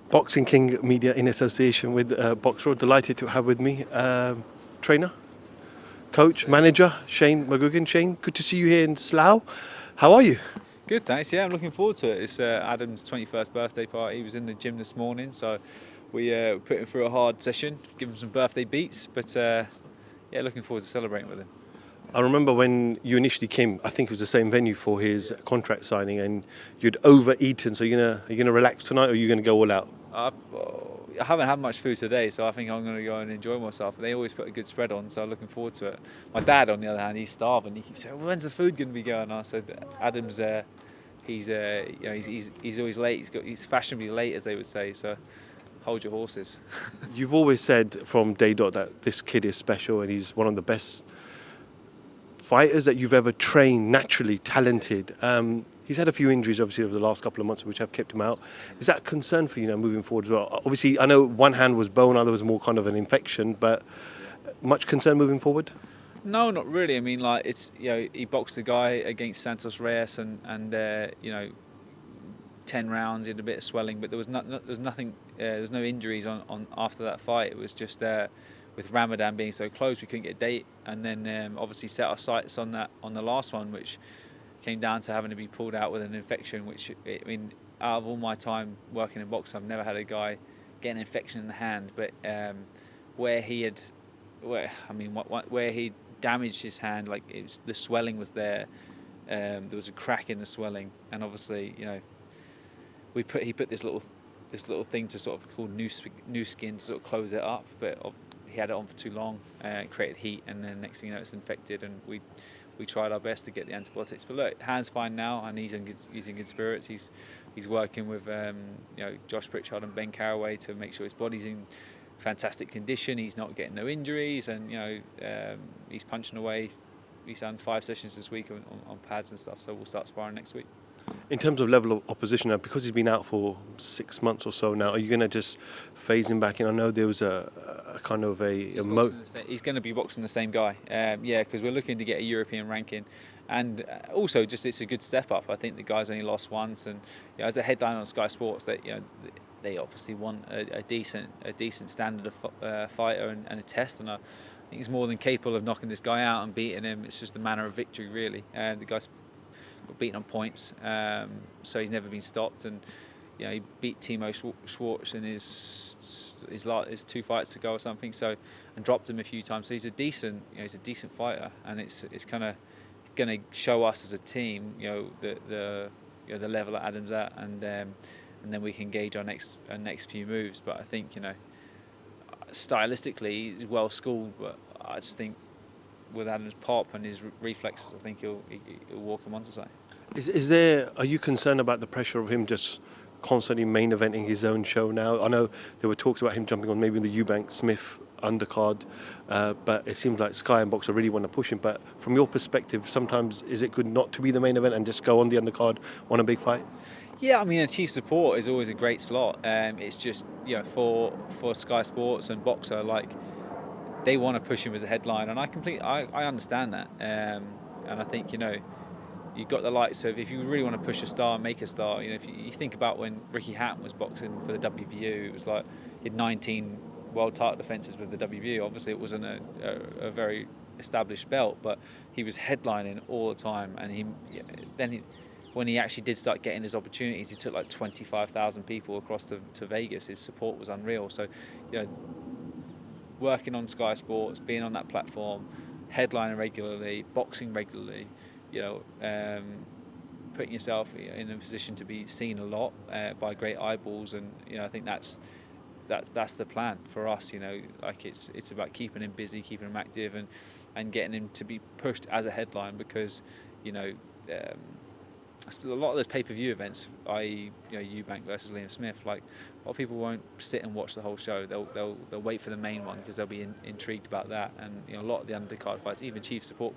Boxing King Media in association with Boxroad. Delighted to have with me trainer, coach, manager Shane McGuigan. Shane, good to see you here in Slough. How are you? Good, thanks. Yeah, I'm looking forward to it. It's Adam's 21st birthday party. He was in the gym this morning, so we put him through a hard session, give him some birthday beats. But yeah, looking forward to celebrating with him. I remember when you initially came. I think it was the same venue for his contract signing, and you'd overeaten. So are you gonna relax tonight, or are you gonna go all out? I haven't had much food today, so I think I'm going to go and enjoy myself. They always put a good spread on, so I'm looking forward to it. My dad, on the other hand, he's starving. He keeps saying, "When's the food going to be going?" I said, "Adam's he's always late. He's fashionably late, as they would say. So hold your horses." You've always said from day dot that this kid is special, and he's one of the best fighters that you've ever trained, naturally talented. He's had a few injuries, obviously, over the last couple of months, which have kept him out. Is that a concern for you now moving forward as well? Obviously, I know one hand was bone, other was more kind of an infection, but much concern moving forward? No, not really. I mean, like he boxed the guy against Santos Reyes, and 10 rounds. He had a bit of swelling, but there was nothing. There was no injuries on after that fight. It was just with Ramadan being so close, we couldn't get a date, and then obviously set our sights on the last one, which came down to having to be pulled out with an infection. Which, I mean, out of all my time working in boxing, I've never had a guy get an infection in the hand, but where he damaged his hand, like the swelling was there. There was a crack in the swelling, and obviously, he put this little thing to sort of called new skin to sort of close it up, but he had it on for too long, it created heat, and then next thing you know, it's infected, and we tried our best to get the antibiotics. But look, hand's fine now, and he's in good spirits. He's working with Josh Pritchard and Ben Carraway to make sure his body's in fantastic condition. He's not getting no injuries, and he's punching away. He's done 5 sessions this week on pads and stuff, so we'll start sparring next week. In terms of level of opposition now, because he's been out for 6 months or so now, are you going to just phase him back in? I know there was a kind of he's going to be boxing the same guy, because we're looking to get a European ranking, and also just it's a good step up. I think the guy's only lost once, and as a headline on Sky Sports, they obviously want a decent standard of fighter and a test, and I think he's more than capable of knocking this guy out and beating him. It's just a manner of victory, really. The guy's got beaten on points, so he's never been stopped, and he beat Timo Schwartz in his 2 fights ago or something, so, and dropped him a few times. So he's a decent fighter, and it's kind of going to show us as a team the level that Adam's at, and then we can gauge our next few moves. But I think stylistically he's well schooled, but I just think with Adam's pop and his reflexes, I think he'll walk him onto something. Are you concerned about the pressure of him just constantly main eventing his own show now? I know there were talks about him jumping on maybe the Eubank Smith undercard, but it seems like Sky and Boxer really want to push him. But from your perspective, sometimes is it good not to be the main event and just go on the undercard on a big fight? Yeah, I mean, a chief support is always a great slot. It's just for Sky Sports and Boxer, like, they want to push him as a headline, and I understand that. And I think you've got the likes of, if you really want to push a star, make a star. If you think about when Ricky Hatton was boxing for the WBU, it was like he had 19 world title defences with the WBU. Obviously, it wasn't a very established belt, but he was headlining all the time. And when he actually did start getting his opportunities, he took like 25,000 people across to Vegas. His support was unreal. So, working on Sky Sports, being on that platform, headlining regularly, boxing regularly, putting yourself in a position to be seen a lot by great eyeballs, and I think that's the plan for us. Like it's about keeping him busy, keeping him active, and getting him to be pushed as a headline, because a lot of those pay-per-view events, i.e., Eubank versus Liam Smith, like, a lot of people won't sit and watch the whole show. They'll wait for the main one because they'll be intrigued about that. And a lot of the undercard fights, even chief support,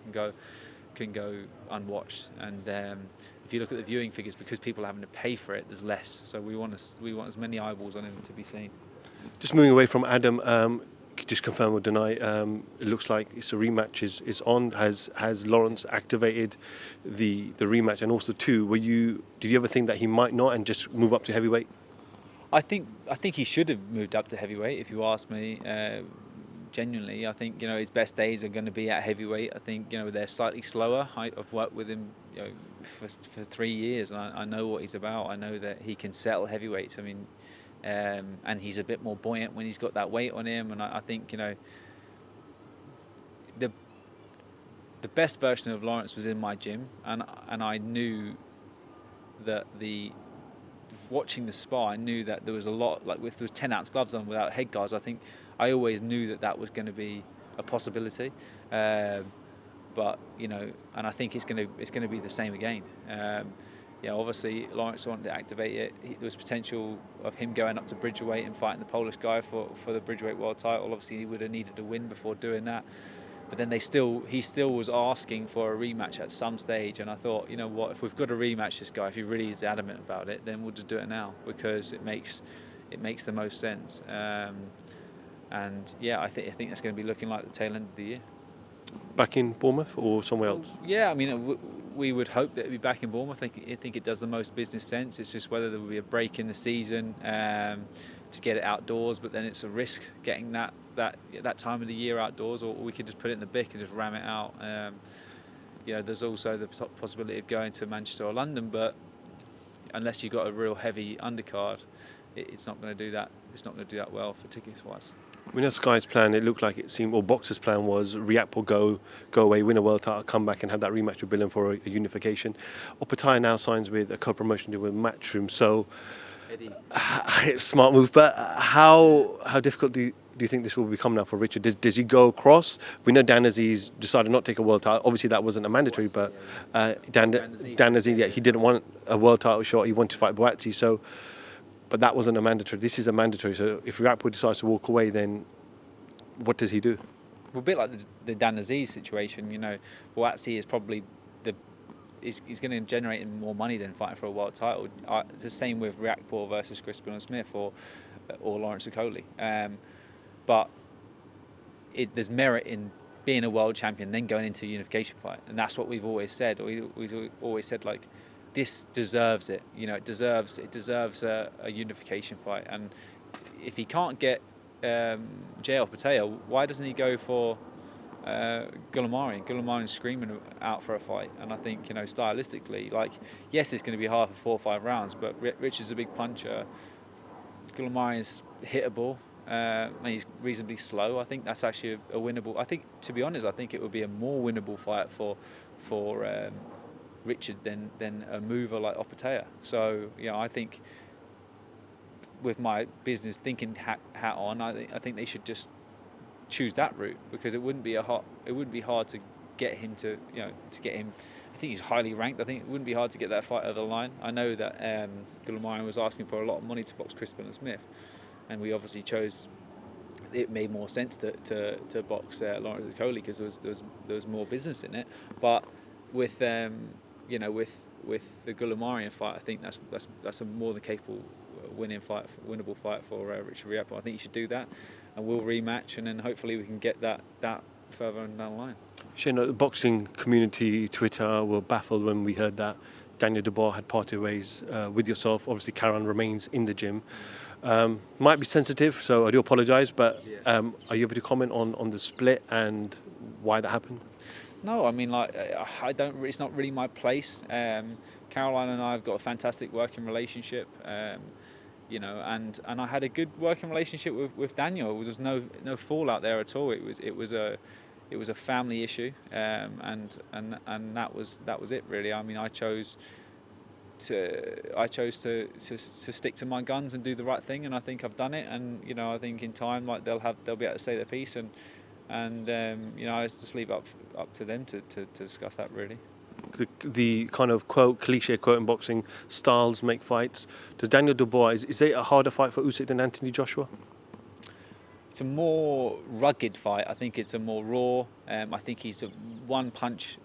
can go unwatched. And if you look at the viewing figures, because people are having to pay for it, there's less. So we want as many eyeballs on him to be seen. Just moving away from Adam, just confirm or deny. It looks like it's a rematch is on. Has Lawrence activated the rematch? And also, too, did you ever think that he might not and just move up to heavyweight? I think he should have moved up to heavyweight. If you ask me, genuinely, I think his best days are going to be at heavyweight. I think they're slightly slower. I've worked with him for 3 years, and I know what he's about. I know that he can settle heavyweights. I mean, and he's a bit more buoyant when he's got that weight on him. And I think the best version of Lawrence was in my gym, and I knew that watching the spar, I knew that there was a lot, like if there was 10-ounce gloves on without head guards, I think I always knew that was going to be a possibility. But and I think it's going to be the same again. Obviously Lawrence wanted to activate it. There was potential of him going up to bridgerweight and fighting the Polish guy for the bridgerweight world title. Obviously he would have needed a win before doing that. But then he still was asking for a rematch at some stage, and I thought, what, if we've got to rematch this guy, if he really is adamant about it, then we'll just do it now, because it makes the most sense. And yeah, I think that's going to be looking like the tail end of the year. Back in Bournemouth or somewhere else? Yeah, I mean, we would hope that it'd be back in Bournemouth. I think it does the most business sense. It's just whether there will be a break in the season to get it outdoors, but then it's a risk getting that time of the year outdoors, or we could just put it in the bick and just ram it out. There's also the possibility of going to Manchester or London, but unless you've got a real heavy undercard, it's not going to do that. It's not going to do that well for tickets wise. We know Sky's plan, it looked like it seemed, or Boxer's plan was Riap will go away, win a world title, come back and have that rematch with Billion for a unification. Opataya now signs with a co-promotion deal with Matchroom, so smart move. But how difficult do you think this will become now for Richard? Does he go across? We know Dan Aziz decided not to take a world title. Obviously that wasn't a mandatory, but Dan Aziz, he didn't want a world title shot. He wanted to fight Boatsi, so. But that wasn't a mandatory. This is a mandatory. So if Riap decides to walk away, then what does he do? Well, a bit like the Dan Aziz situation, Boatsi is probably he's going to generate more money than fighting for a world title. It's the same with Riakporhe versus Crispin Smith or Lawrence Okolie. But there's merit in being a world champion, then going into a unification fight, and that's what we've always said. We've always said, like, this deserves it. It deserves a unification fight. And if he can't get Jay Opataya, why doesn't he go for Goulamirian? Goulamirian's screaming out for a fight, and I think stylistically, like, yes, it's going to be hard for 4 or 5 rounds, but Richard's a big puncher. Goulamirian's hittable. He's reasonably slow. I think that's actually a winnable. I think, to be honest, it would be a more winnable fight for Richard than a mover like Opataya. So I think, with my business thinking hat on, I think they should just choose that route, because it wouldn't be hard to get him to get him. I think he's highly ranked. I think it wouldn't be hard to get that fight over the line. I know that Goulamirian was asking for a lot of money to box Crispin Smith, and we obviously chose. It made more sense to box Lawrence Okolie, because there was more business in it. But with with the Goulamirian fight, I think that's a more than capable winnable fight for Richard Riap. I think he should do that, and we'll rematch, and then hopefully we can get that further down the line. Shane, the boxing community, Twitter, were baffled when we heard that Daniel Dubois had parted ways with yourself. Obviously, Karan remains in the gym. Might be sensitive, so I do apologise, but are you able to comment on the split and why that happened? No, I mean, like, I don't. It's not really my place. Caroline and I have got a fantastic working relationship, and I had a good working relationship with Daniel. There was no fallout there at all. It was a family issue, and that was it really. I mean, I chose to stick to my guns and do the right thing, and I think I've done it. And I think in time, like, they'll be able to say their piece, and it's just leave up to them to discuss that, really. The kind of cliche quote in boxing, styles make fights. Does Daniel Dubois, is it a harder fight for Usyk than Anthony Joshua? It's a more rugged fight. I think it's a more raw. I think he's a one-punch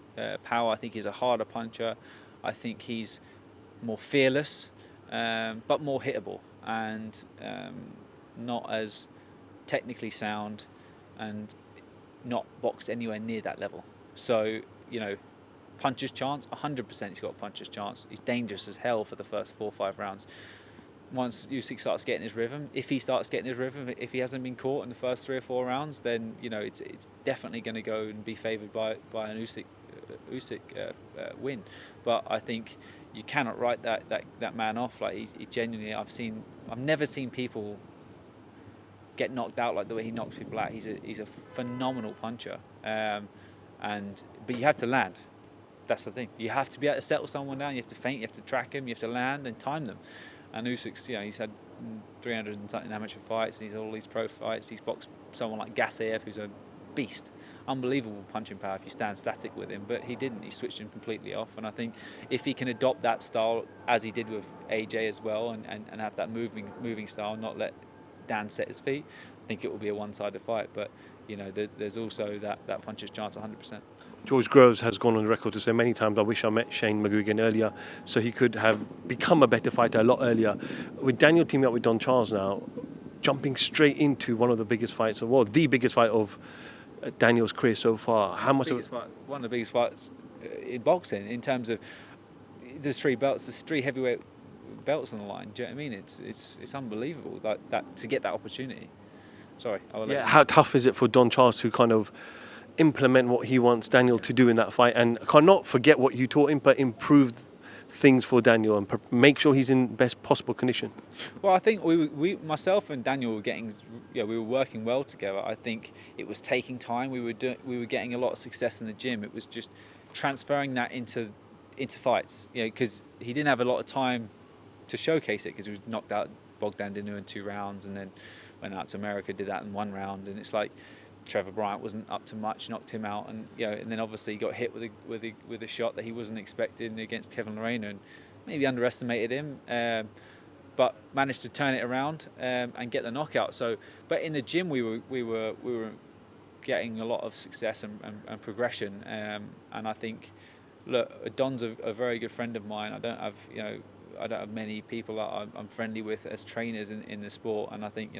power. I think he's a harder puncher. I think he's more fearless, but more hittable, and not as technically sound. and not boxed anywhere near that level. So, puncher's chance, 100% he's got a puncher's chance. He's dangerous as hell for the first 4 or 5 rounds. Once Usyk starts getting his rhythm, if he hasn't been caught in the first 3 or 4 rounds, then it's definitely going to go and be favoured by an Usyk win. But I think you cannot write that man off. Like he genuinely, I've never seen people get knocked out like the way he knocks people out. He's a phenomenal puncher, but you have to land. That's the thing. You have to be able to settle someone down. You have to feint. You have to track him. You have to land and time them. And Usyk's, he's had 300 and something amateur fights. He's had all these pro fights. He's boxed someone like Gassayev, who's a beast, unbelievable punching power if you stand static with him. But he didn't. He switched him completely off. And I think if he can adopt that style as he did with AJ as well, and have that moving style, not let Dan set his feet, I think it will be a one-sided fight. But there's also that puncher's chance 100%. George Groves has gone on record to say many times, I wish I met Shane McGuigan earlier so he could have become a better fighter a lot earlier. With Daniel teaming up with Don Charles now, jumping straight into one of the biggest fights of all, the biggest fight of Daniel's career so far. One of the biggest fights in boxing in terms of there's 3 belts, there's 3 heavyweight belts on the line. Do you know what I mean? It's unbelievable that to get that opportunity. Sorry. How tough is it for Don Charles to kind of implement what he wants Daniel to do in that fight and cannot forget what you taught him, but improve things for Daniel and make sure he's in best possible condition? Well, I think we myself and Daniel we were working well together. I think it was taking time. We were getting a lot of success in the gym. It was just transferring that into fights. Because he didn't have a lot of time to showcase it because he was knocked out Bogdan Dinu in 2 rounds and then went out to America, did that in 1 round, and it's like Trevor Bryant wasn't up to much, knocked him out, and and then obviously he got hit with a shot that he wasn't expecting against Kevin Lorena, and maybe underestimated him, but managed to turn it around and get the knockout. So, but in the gym we were getting a lot of success and progression, and I think, look, Don's a very good friend of mine. I don't have many people that I'm friendly with as trainers in the sport, and I think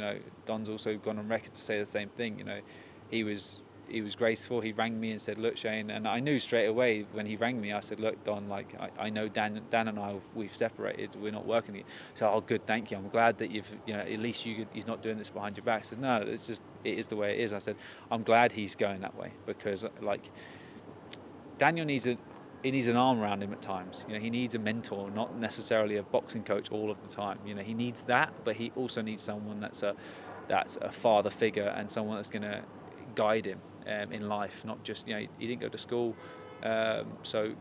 Don's also gone on record to say the same thing. He was graceful. He rang me and said, "Look, Shane," and I knew straight away when he rang me. I said, "Look, Don, like I know Dan and I we've separated. We're not working together." So, "Oh, good, thank you. I'm glad that you've at least he's not doing this behind your back." I said, "No, it is the way it is." I said, "I'm glad he's going that way because Daniel needs an arm around him at times. He needs a mentor, not necessarily a boxing coach all of the time. He needs that, but he also needs someone that's a father figure and someone that's going to guide him in life. Not just he didn't go to school, so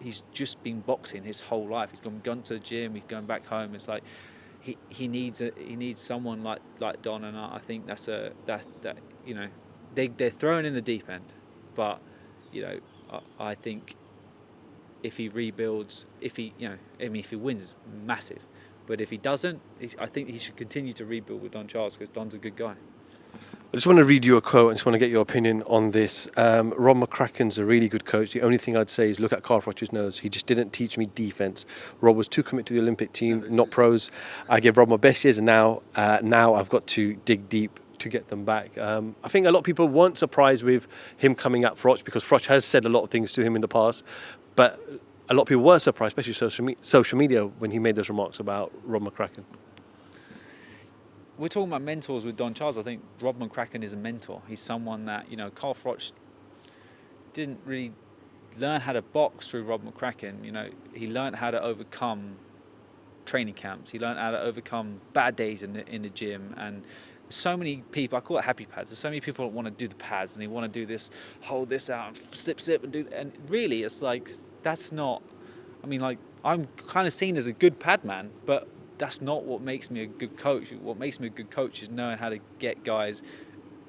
he's just been boxing his whole life. He's gone to the gym. He's going back home. It's like he needs someone like Don, and I think that's they're thrown in the deep end, but I think if he rebuilds, if he wins, it's massive. But if he doesn't, I think he should continue to rebuild with Don Charles because Don's a good guy. I just want to read you a quote and just want to get your opinion on this. Rob McCracken's a really good coach. The only thing I'd say is look at Carl Froch's nose. He just didn't teach me defense. Rob was too committed to the Olympic team, not pros. I gave Rob my best years, and now I've got to dig deep to get them back. I think a lot of people weren't surprised with him coming at Froch because Froch has said a lot of things to him in the past, but a lot of people were surprised, especially social media, when he made those remarks about Rob McCracken. We're talking about mentors with Don Charles. I think Rob McCracken is a mentor. He's someone that, Carl Froch didn't really learn how to box through Rob McCracken. He learned how to overcome training camps. He learned how to overcome bad days in the gym. And so many people, I call it happy pads. There's so many people that want to do the pads and they want to do this, hold this out, and slip, and do. And really, it's like that's not. I'm kind of seen as a good pad man, but that's not what makes me a good coach. What makes me a good coach is knowing how to get guys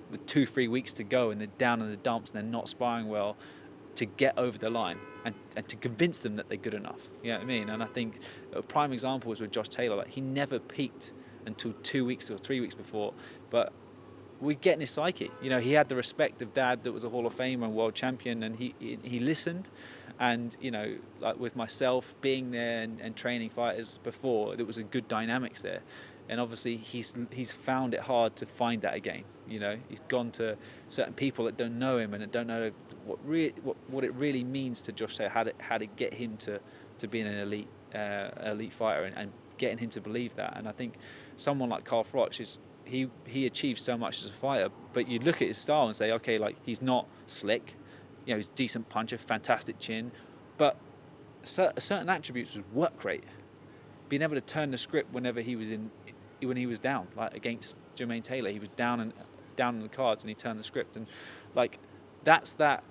with 2-3 weeks to go and they're down in the dumps and they're not sparring well to get over the line and to convince them that they're good enough. You know what I mean? And I think a prime example is with Josh Taylor. Like, he never peaked until 2 weeks or 3 weeks before, but we get in his psyche. He had the respect of Dad that was a Hall of Famer and world champion, and he listened. And like with myself being there and training fighters before, there was a good dynamics there. and obviously he's found it hard to find that again. You know, he's gone to certain people that don't know him and that don't know what it really means to Josh Taylor, how to get him to being an elite fighter and getting him to believe that. And I think someone like Carl Froch he achieved so much as a fighter, but you look at his style and say, okay, like he's not slick, you know, he's a decent puncher, fantastic chin, but certain attributes was work rate, being able to turn the script when he was down, like against Jermaine Taylor, he was down in the cards and he turned the script, and like that's that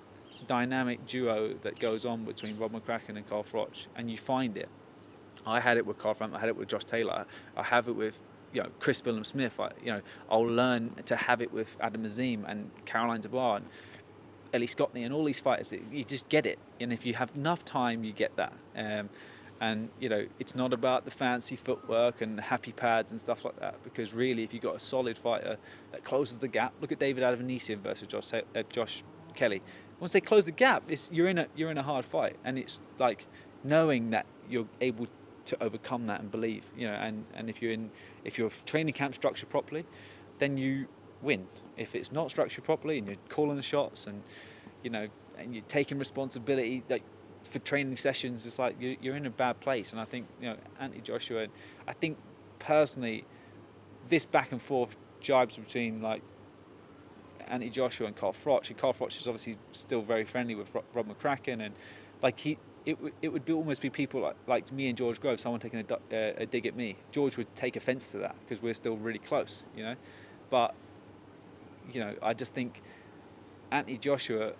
dynamic duo that goes on between Rob McCracken and Carl Froch, and you find it. I had it with Carl Froch, I had it with Josh Taylor, I have it with Chris Billum-Smith. I'll learn to have it with Adam Azim and Caroline Dubois and Ellie Scottney and all these fighters. You just get it, and if you have enough time, you get that. And it's not about the fancy footwork and happy pads and stuff like that, because really, if you've got a solid fighter that closes the gap, look at David Avanesian versus Josh Kelly. Once they close the gap, you're in a hard fight, and it's like knowing that you're able to overcome that and believe, and if your training camp structured properly, then you win. If it's not structured properly and you're calling the shots and and you're taking responsibility for training sessions, it's like you're in a bad place. And I think Anthony Joshua, I think personally, this back and forth jibes between like Anthony Joshua and Carl Froch, and Carl Froch is obviously still very friendly with Rob McCracken, and like it would almost be people like me and George Grove, someone taking a dig at me. George would take offence to that because we're still really close, But I just think Anthony Joshua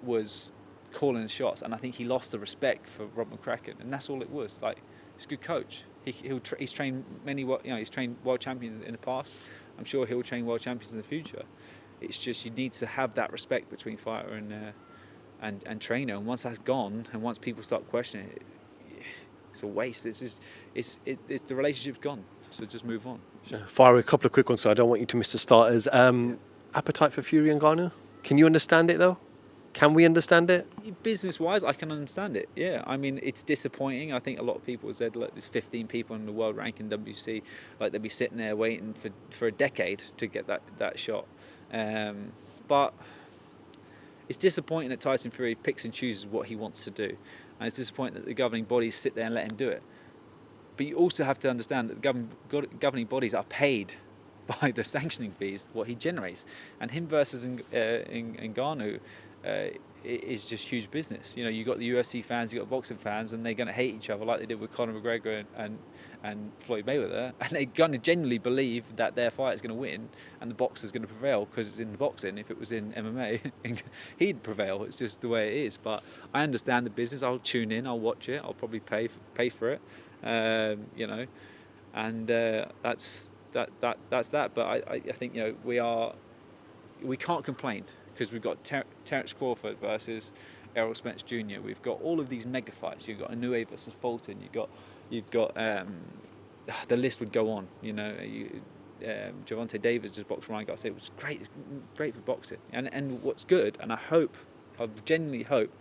was calling the shots, and I think he lost the respect for Rob McCracken, and that's all it was. Like, he's a good coach. He's trained many, he's trained world champions in the past. I'm sure he'll train world champions in the future. It's just you need to have that respect between fighter and trainer, and once that's gone, and once people start questioning it, it's a waste. It's the relationship's gone. So just move on. Fire a couple of quick ones, so I don't want you to miss the starters. Appetite for Fury and Ngannou? Can you understand it though? Can we understand it? Business-wise, I can understand it. Yeah, I mean, it's disappointing. I think a lot of people said, look, there's 15 people in the world ranking WC, like they'll be sitting there waiting for a decade to get that shot. But it's disappointing that Tyson Fury picks and chooses what he wants to do, and it's disappointing that the governing bodies sit there and let him do it. But you also have to understand that the governing bodies are paid by the sanctioning fees, what he generates, and him versus Ngannou is just huge business. You got the UFC fans, you got boxing fans, and they're going to hate each other like they did with Conor McGregor and Floyd Mayweather, and they're going to genuinely believe that their fight is going to win and the boxer's going to prevail because it's in boxing. If it was in MMA, he'd prevail. It's just the way it is. But I understand the business. I'll tune in. I'll watch it. I'll probably pay for it. And that's that. But I think we can't complain because we've got Terence Crawford versus Errol Spence Jr. We've got all of these mega fights. You've got Inoue versus Fulton. You've got the list would go on. Gervonta Davis just boxed Ryan Garcia. It was great. It's great for boxing. And what's good, and I genuinely hope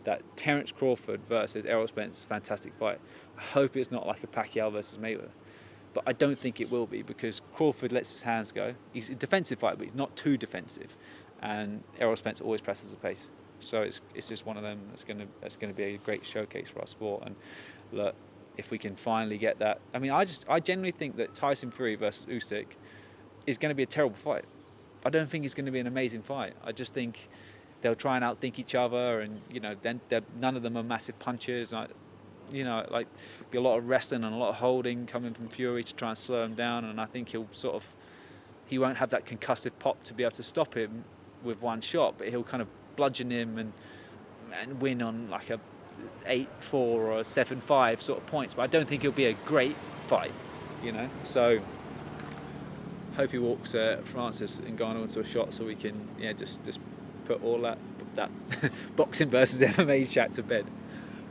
that Terence Crawford versus Errol Spence is a fantastic fight. I hope it's not like a Pacquiao versus Mayweather. But I don't think it will be, because Crawford lets his hands go. He's a defensive fighter, but he's not too defensive. And Errol Spence always presses the pace. So it's just one of them that's going to be a great showcase for our sport. And look, if we can finally get that. I mean, I genuinely think that Tyson Fury versus Usyk is going to be a terrible fight. I don't think it's going to be an amazing fight. I just think they'll try and outthink each other, and then none of them are massive punchers. Be a lot of wrestling and a lot of holding coming from Fury to try and slow him down, and I think he won't have that concussive pop to be able to stop him with one shot, but he'll kind of bludgeon him and win on like a 8-4 or a 7-5 sort of points. But I don't think it'll be a great fight, So hope he walks Francis Ngannou into a shot so we can just put all that boxing versus MMA chat to bed.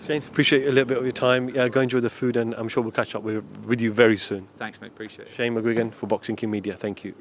Shane, appreciate a little bit of your time. Go enjoy the food, and I'm sure we'll catch up with you very soon. Thanks, mate. Appreciate it. Shane McGuigan for Boxing King Media. Thank you.